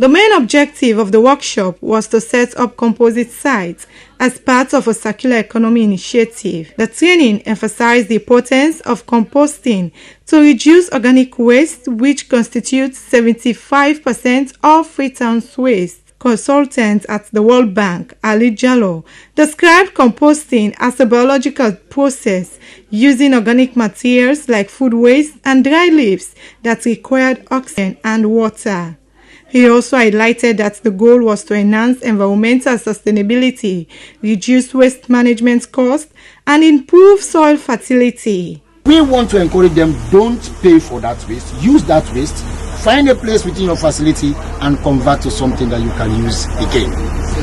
The main objective of the workshop was to set up composite sites as part of a circular economy initiative. The training emphasized the importance of composting to reduce organic waste, which constitutes 75% of Freetown's waste. Consultant at the World Bank, Ali Jallo, described composting as a biological process using organic materials like food waste and dry leaves that required oxygen and water. He also highlighted that the goal was to enhance environmental sustainability, reduce waste management costs, and improve soil fertility. We want to encourage them, don't pay for that waste, use that waste, find a place within your facility and convert to something that you can use again.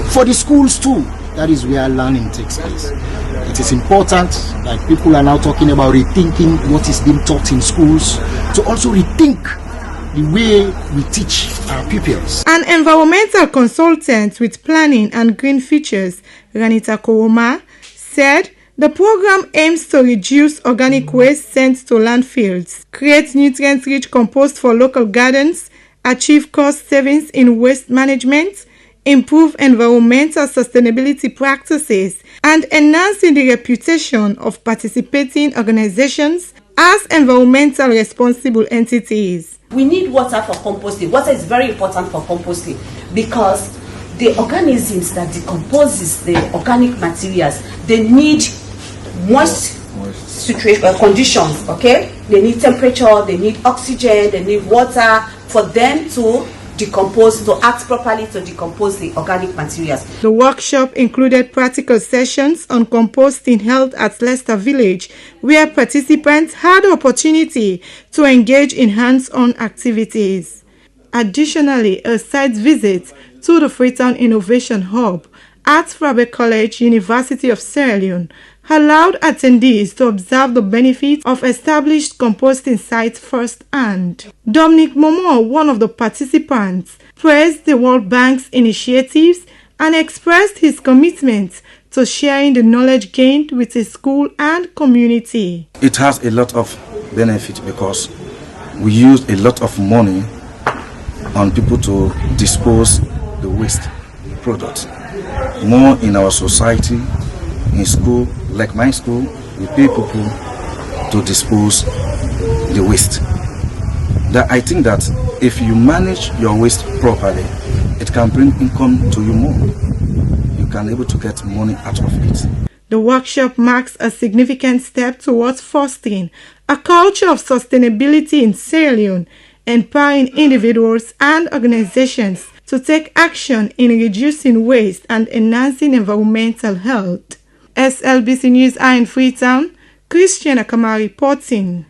For the schools too, that is where learning takes place. It is important, like people are now talking about rethinking what is being taught in schools, to also rethink the way we teach our pupils. An environmental consultant with planning and green features, Ranita Koroma, said the program aims to reduce organic waste sent to landfills, create nutrient-rich compost for local gardens, achieve cost savings in waste management, improve environmental sustainability practices, and enhancing the reputation of participating organizations as environmental responsible entities. We need water for composting. Water is very important for composting because the organisms that decomposes the organic materials, they need moist conditions, okay? They need temperature, they need oxygen, they need water for them to decompose, to act properly to decompose the organic materials. The workshop included practical sessions on composting held at Leicester Village, where participants had the opportunity to engage in hands-on activities. Additionally, a site visit to the Freetown Innovation Hub at Frabe College, University of Sierra Leone, allowed attendees to observe the benefits of established composting sites firsthand. Dominic Momo, one of the participants, praised the World Bank's initiatives and expressed his commitment to sharing the knowledge gained with his school and community. It has a lot of benefit because we use a lot of money on people to dispose the waste products. More in our society, in school, like my school, we pay people to dispose the waste. I think that if you manage your waste properly, it can bring income to you more. You can be able to get money out of it. The workshop marks a significant step towards fostering a culture of sustainability in Sierra Leone, empowering individuals and organizations to take action in reducing waste and enhancing environmental health. SLBC News in Freetown, Christiana Kamara reporting.